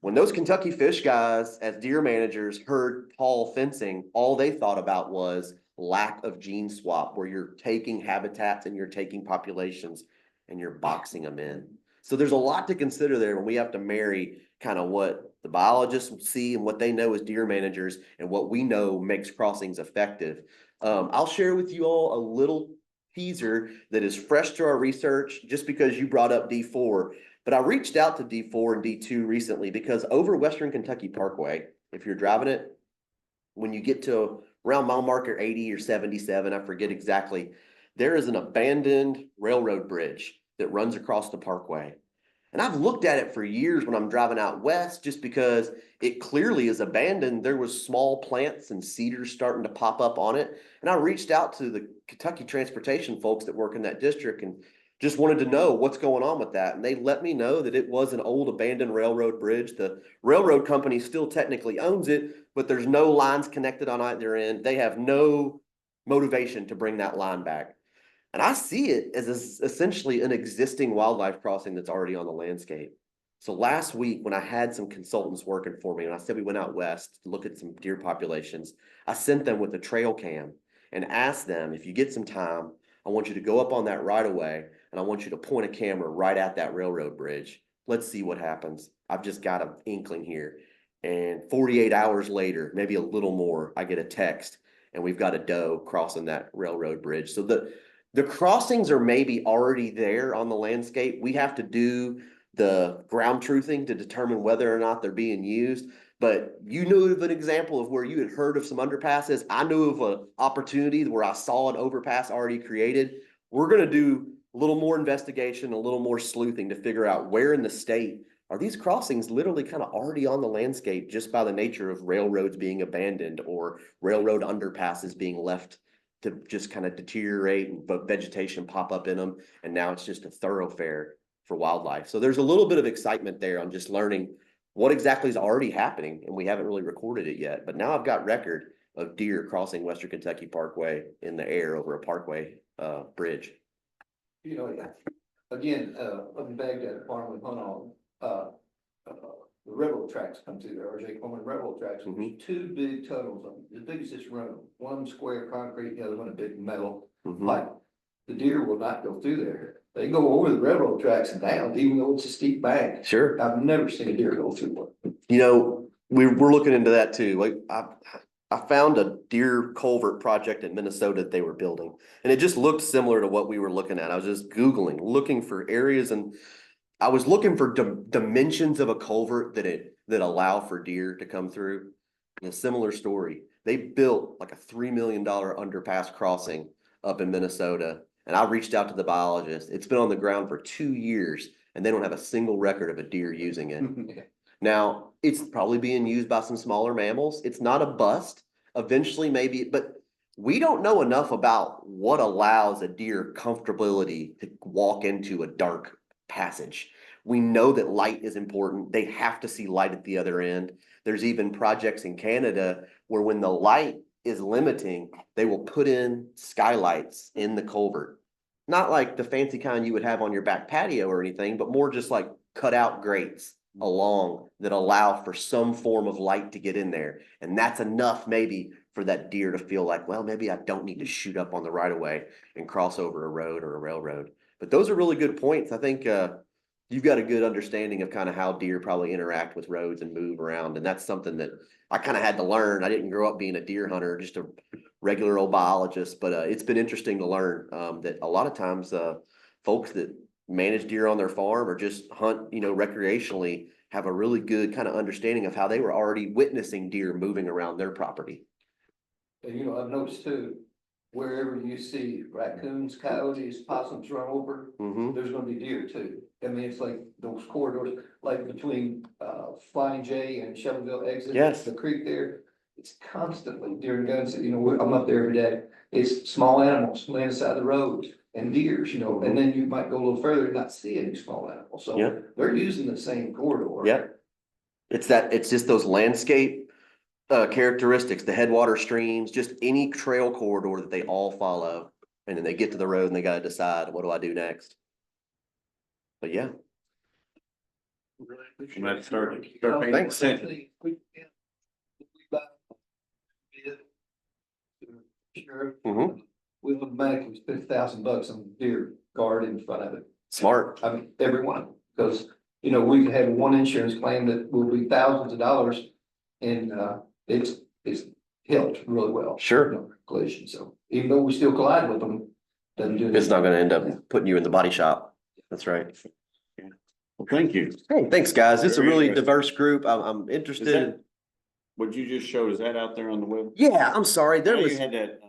When those Kentucky fish guys, as deer managers, heard tall fencing, all they thought about was lack of gene swap, where you're taking habitats and you're taking populations and you're boxing them in. So there's a lot to consider there when we have to marry kind of what the biologists see and what they know as deer managers and what we know makes crossings effective. I'll share with you all a little teaser that is fresh to our research just because you brought up D4. But I reached out to D4 and D2 recently because over Western Kentucky Parkway, if you're driving it, when you get to around mile marker 80 or 77, I forget exactly, there is an abandoned railroad bridge that runs across the parkway. And I've looked at it for years when I'm driving out west, just because it clearly is abandoned. There was small plants and cedars starting to pop up on it. And I reached out to the Kentucky transportation folks that work in that district and just wanted to know what's going on with that. And they let me know that it was an old abandoned railroad bridge. The railroad company still technically owns it, but there's no lines connected on either end. They have no motivation to bring that line back. And I see it as essentially an existing wildlife crossing that's already on the landscape. So last week, when I had some consultants working for me, and I said we went out west to look at some deer populations, I sent them with a trail cam and asked them, if you get some time, I want you to go up on that right of way, and I want you to point a camera right at that railroad bridge. Let's see what happens. I've just got an inkling here. And 48 hours later, maybe a little more, I get a text, and we've got a doe crossing that railroad bridge. So the crossings are maybe already there on the landscape. We have to do the ground truthing to determine whether or not they're being used. But you knew of an example of where you had heard of some underpasses. I knew of an opportunity where I saw an overpass already created. We're going to do a little more investigation, a little more sleuthing to figure out where in the state are these crossings literally kind of already on the landscape just by the nature of railroads being abandoned or railroad underpasses being left to just kind of deteriorate and vegetation pop up in them. And now it's just a thoroughfare for wildlife. So there's a little bit of excitement there on just learning what exactly is already happening. And we haven't really recorded it yet, but now I've got record of deer crossing Western Kentucky Parkway in the air over a parkway bridge.
You know, again, up in Baghdad, farm with hunt on, the railroad tracks come through there, RJ Coleman railroad tracks.
Mhm.
There's two big tunnels, as big as this room, one of them square concrete, the other one a big metal
Mhm.
pipe. The deer will not go through there. They go over the railroad tracks and down, even though it's a steep bank.
Sure.
I've never seen a deer go through one.
You know, we're looking into that too. Like I found a deer culvert project in Minnesota that they were building, and it just looked similar to what we were looking at. I was just Googling, looking for areas, and I was looking for dimensions of a culvert that allow for deer to come through. And a similar story. They built like a $3 million underpass crossing up in Minnesota, and I reached out to the biologist. It's been on the ground for 2 years, and they don't have a single record of a deer using it. Now, it's probably being used by some smaller mammals. It's not a bust. Eventually, maybe, but we don't know enough about what allows a deer comfortability to walk into a dark passage. We know that light is important. They have to see light at the other end. There's even projects in Canada where when the light is limiting, they will put in skylights in the culvert. Not like the fancy kind you would have on your back patio or anything, but more just like cut out grates along that allow for some form of light to get in there. And that's enough maybe for that deer to feel like, well, maybe I don't need to shoot up on the right of way and cross over a road or a railroad. But those are really good points. I think you've got a good understanding of kind of how deer probably interact with roads and move around. And that's something that I kind of had to learn. I didn't grow up being a deer hunter, just a regular old biologist, but it's been interesting to learn that a lot of times folks that manage deer on their farm or just hunt, recreationally have a really good kind of understanding of how they were already witnessing deer moving around their property.
And I've noticed too, wherever you see raccoons, coyotes, possums run over,
Mm-hmm.
there's gonna be deer too. I mean, it's like those corridors, like between Flying J and Shelbyville exit.
Yes.
The creek there, it's constantly deer and guns, I'm up there every day. It's small animals laying aside the roads and deers, and then you might go a little further and not see any small animals. So
Yep.
they're using the same corridor.
Yep. It's just those landscape characteristics, the headwater streams, just any trail corridor that they all follow. And then they get to the road and they gotta decide, what do I do next? But yeah.
Let's start
So,
paying
Thanks.
attention.
Sure.
Mhm.
We automatically spend $1,000 on deer guard in front of it.
Smart.
I mean, every one, because, we could have one insurance claim that will be thousands of dollars. And, it's helped really well.
Sure.
Collision, so even though we still collide with them, doesn't do.
It's not gonna end up putting you in the body shop. That's right.
Well, thank you.
Hey, thanks, guys. It's a
Very
really
interesting.
diverse group. I'm
Is
interested.
that- What you just showed, is that out there on the web?
Yeah, I'm sorry.
I
There
know you
was,
had that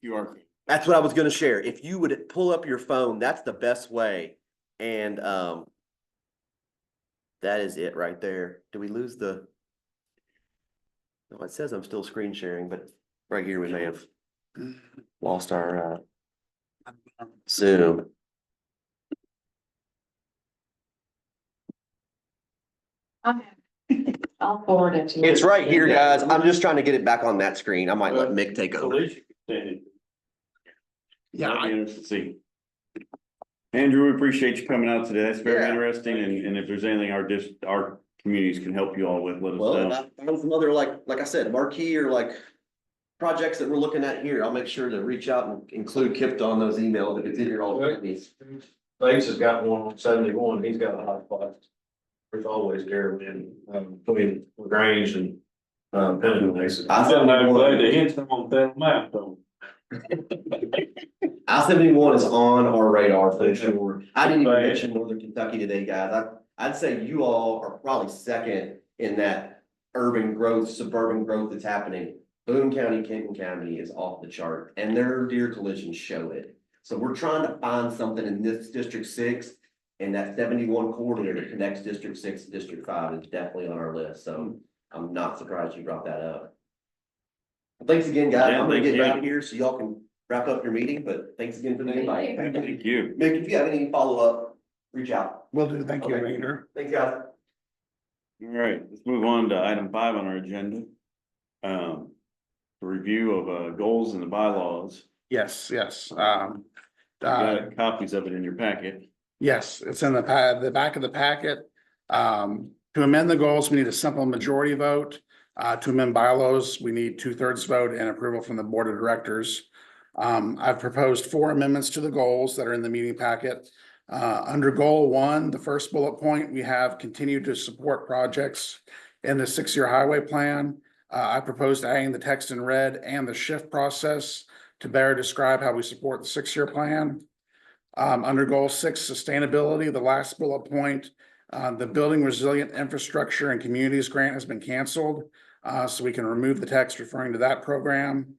QR code.
that's what I was gonna share. If you would pull up your phone, that's the best way. And, that is it right there. Do we lose the? No, it says I'm still screen sharing, but right here we may have lost our, Zoom.
I'll forward it to you.
It's right here, guys. I'm just trying to get it back on that screen. I might let Mick take over.
Alicia can send it.
Yeah,
I'll be interested to see. Andrew, we appreciate you coming out today. That's very
Yeah.
interesting. And if there's anything our communities can help you all with, let us
Well, if
know.
I found some other, like I said, marquee or like projects that we're looking at here, I'll make sure to reach out and include Kip on those emails if it's in your old companies.
Bates has got one on 71, he's got a hot spot. There's always deer in, between LaGrange and, Pendleton Mesa.
I
I'm glad
seventy-one
to hit them on that map though.
I-71 is on our radar for sure. I didn't even
Right.
mention Northern Kentucky today, guys. I'd say you all are probably second in that urban growth, suburban growth that's happening. Boone County, Kenton County is off the chart and their deer collisions show it. So we're trying to find something in this District 6 and that 71 corridor that connects District 6 to District 5 is definitely on our list. So I'm not surprised you brought that up. Thanks again, guys.
Yeah,
I'm gonna
thank
get
you.
out of here so y'all can wrap up your meeting, but thanks again for the invite.
Thank you.
Mick, if you have any follow-up, reach out.
will do. Thank you,
Okay.
Ranger.
Thanks, guys.
All right, let's move on to item 5 on our agenda. The review of goals and the bylaws.
Yes, yes.
You got copies of it in your packet.
Yes, it's in the back of the packet. To amend the goals, we need a simple majority vote. To amend bylaws, we need 2/3 vote and approval from the board of directors. I've proposed 4 amendments to the goals that are in the meeting packet. Under goal 1, the first bullet point, we have continued to support projects in the 6-year highway plan. I proposed adding the text in red and the shift process to better describe how we support the 6-year plan. Under goal 6, sustainability, the last bullet point, the building resilient infrastructure and communities grant has been canceled. So we can remove the text referring to that program.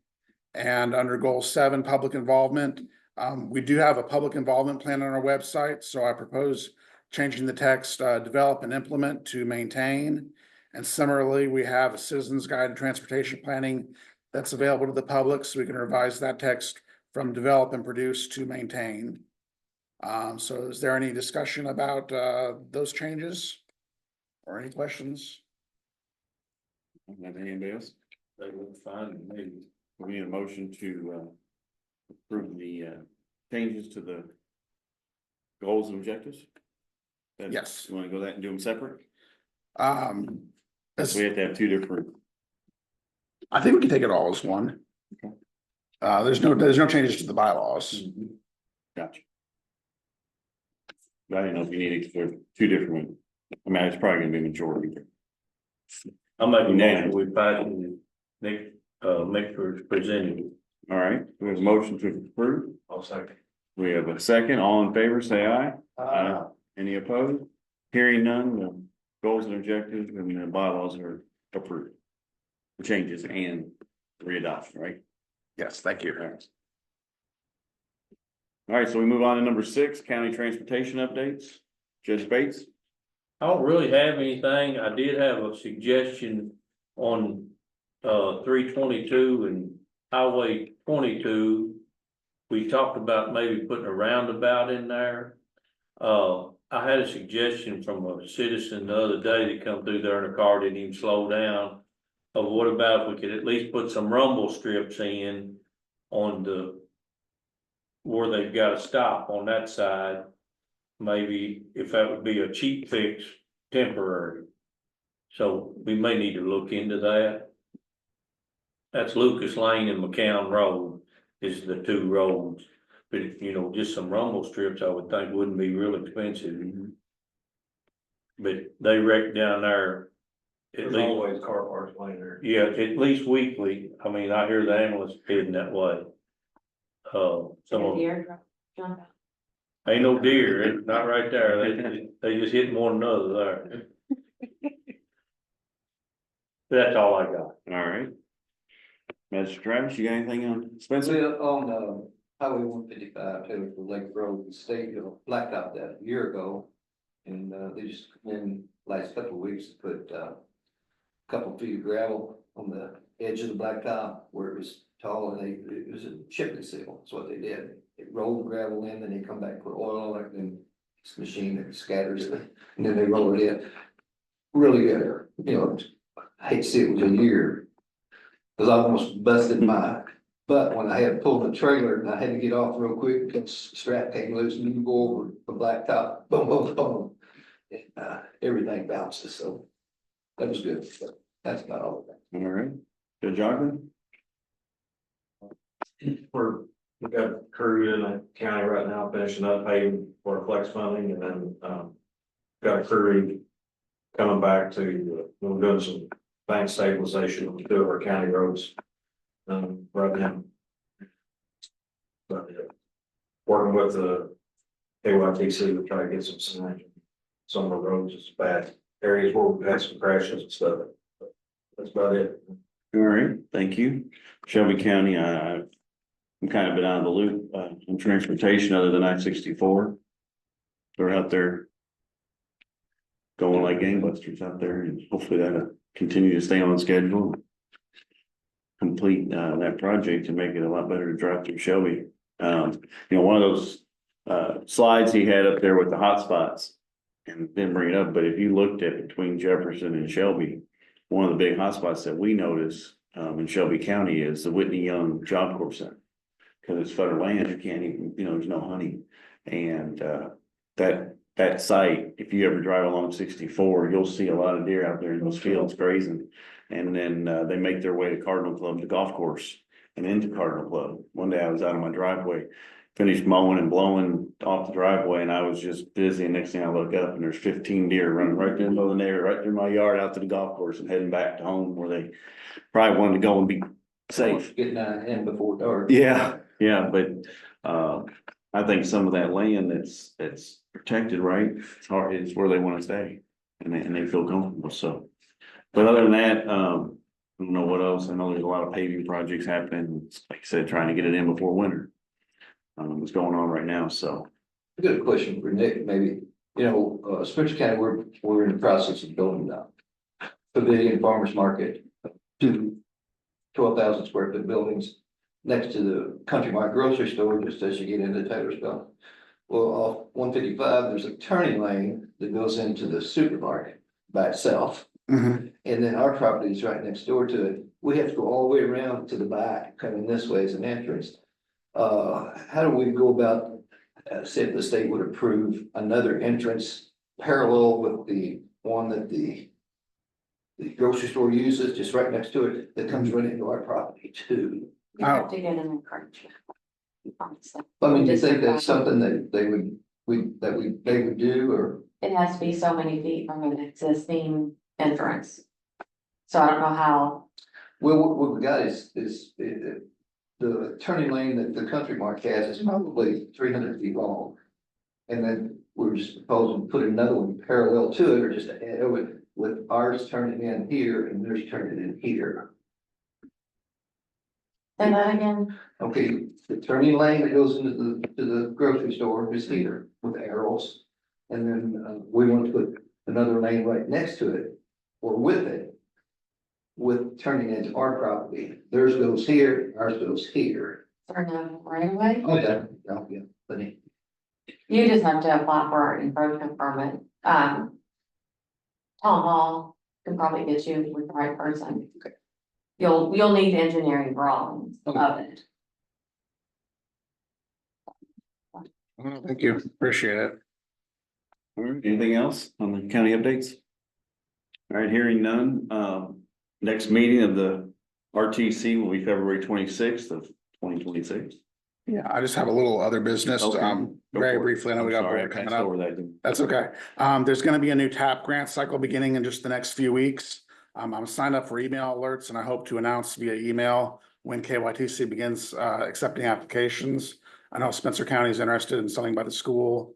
And under goal 7, public involvement, we do have a public involvement plan on our website. So I propose changing the text, develop and implement to maintain. And similarly, we have a citizens guide to transportation planning that's available to the public. So we can revise that text from develop and produce to maintain. So is there any discussion about those changes? Or any questions?
Anybody else?
They look fine, maybe.
We need a motion to approve the changes to the goals and objectives?
Yes.
You wanna go that and do them separate?
As-
We have to have two different.
I think we can take it all as one.
Okay.
There's no changes to the bylaws.
Gotcha. I didn't know if you needed for two different ones. I mean, it's probably gonna be majority.
I'm making
Yeah.
a motion, we pass it, Nick, Mick presented.
All right, we have a motion to approve.
I'll second.
We have a second. All in favor, say aye.
Uh,
Any opposed? Hearing none, the goals and objectives and the bylaws are approved. The changes and readoption, right?
Yes, thank you.
All right, so we move on to number 6, county transportation updates. Judge Bates?
I don't really have anything. I did have a suggestion on 322 and Highway 22. We talked about maybe putting a roundabout in there. I had a suggestion from a citizen the other day that come through there in a car, didn't even slow down. Of what about if we could at least put some rumble strips in on the where they've got to stop on that side. Maybe if that would be a cheap fix, temporary. So we may need to look into that. That's Lucas Lane and McCown Road is the two roads. But you know, just some rumble strips, I would think wouldn't be real expensive. But they wreck down there. At
There's
least,
always car parks laying there.
yeah, at least weekly. I mean, I hear the ambulance heading that way. Some of
Deer, John.
ain't no deer, it's not right there, they just hit one another there. That's all I got.
All right. Mr. Travis, you got anything on Spencer?
well, on, Highway 155, Taylor Lake Road, the state, blacktop that a year ago. And, they just, in last couple of weeks, put, couple feet of gravel on the edge of the blacktop where it was tall, and it was a shipping seal, that's what they did. It rolled the gravel in, then they come back, put oil on it, and it's a machine that scatters it, and then they roll it in. Really good, you know, I hate to see it was a year. Cause I almost busted my butt when I had pulled the trailer, and I had to get off real quick, because the strap came loose, and you go over the blacktop, boom, boom, boom. And, everything bounces, so that was good, but that's about all of that.
All right. Judge Ogden?
We've got a crew in the county right now finishing up paying for flex funding, and then, got a crew coming back to, we're doing some bank stabilization on 2 of our county roads. Right now. But, working with the KYTC to try to get some signage. Some of the roads is bad areas where we've had some crashes and stuff. But that's about it.
All right, thank you. Shelby County, I'm kind of been out of the loop, in transportation other than I-64. They're out there going like gangbusters out there, and hopefully that'll continue to stay on schedule. Complete, that project to make it a lot better to drive through Shelby. You know, one of those, slides he had up there with the hot spots. And didn't bring it up, but if you looked at between Jefferson and Shelby, one of the big hotspots that we notice in Shelby County is the Whitney Young Job Corps Center. Cause it's federal land, you can't even, you know, there's no hunting. And that site, if you ever drive along 64, you'll see a lot of deer out there in those fields grazing. And then they make their way to Cardinal Club, the golf course, and into Cardinal Club. One day I was out on my driveway, finished mowing and blowing off the driveway, and I was just busy, and next thing I look up and there's 15 deer running right through the middle of the neighborhood, right through my yard out to the golf course and heading back to home where they probably wanted to go and be safe.
Getting out in before dark.
Yeah, but I think some of that land that's protected, right, it's hard, it's where they wanna stay. And they feel comfortable, so. But other than that, I don't know what else, I know there's a lot of paving projects happening, like I said, trying to get it in before winter. What's going on right now, so.
A good question for Nick, maybe, you know, Spencer County, we're in the process of building now. Pavilion Farmers Market, 2 12,000 square foot buildings next to the Country Mart grocery store, just as you get into Taylorsville. Well, off 155, there's a turning lane that goes into the supermarket by itself.
Mhm.
And then our property is right next door to it. We have to go all the way around to the back, coming this way as an entrance. How do we go about, say if the state would approve another entrance parallel with the one that the grocery store uses, just right next to it, that comes right into our property too?
You have to get an encouragement. Honestly.
I mean, do you think that's something that they would, they would do, or?
It has to be so many feet from an existing entrance. So I don't know how,
Well, what we got is, the turning lane that the Country Mark has is probably 300 feet long. And then we're just proposing to put another one parallel to it, or just add with ours turning in here and theirs turning in here.
say that again,
Okay, the turning lane that goes into the grocery store is here with arrows. And then, we want to put another lane right next to it, or with it. With turning into our property, theirs goes here, ours goes here.
for no right away.
Oh, yeah, yeah, plenty.
You just have to apply for an encroachment permit. Tom Hall can probably get you with the right person. You'll need engineering drawings of it.
Well, thank you, appreciate it.
All right, anything else on the county updates? All right, hearing none, next meeting of the RTC will be February 26th of 2026.
Yeah, I just have a little other business,
Okay. Go
very
for it.
briefly, I know we
I'm
got
sorry, I
board coming
passed
up.
over that, didn't
That's okay. There's gonna be a new TAP grant cycle beginning in just the next few weeks. I'm signed up for email alerts and I hope to announce via email when KYTC begins, accepting applications. I know Spencer County is interested in selling by the school.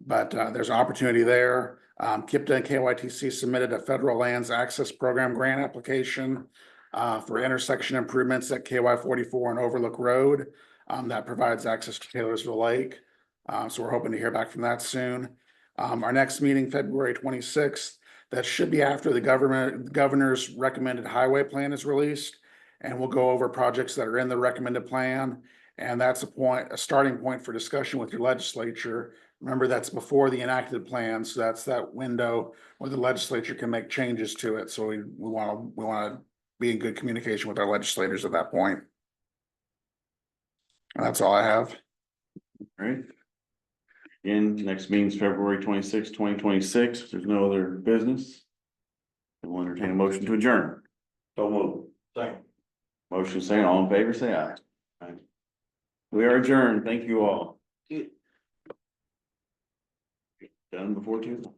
But there's an opportunity there. KIPTA and KYTC submitted a Federal Lands Access Program grant application for intersection improvements at KY 44 and Overlook Road that provides access to Taylorsville Lake. So we're hoping to hear back from that soon. Our next meeting, February 26th, that should be after the governor's recommended highway plan is released. And we'll go over projects that are in the recommended plan. And that's a starting point for discussion with your legislature. Remember, that's before the enacted plan, so that's that window where the legislature can make changes to it. So we wanna be in good communication with our legislators at that point. And that's all I have.
All right. Again, next meeting's February 26th, 2026. If there's no other business, we'll entertain a motion to adjourn.
so move.
Second.
Motion saying all in favor, say aye. Aye. We are adjourned. Thank you all. Done before 2.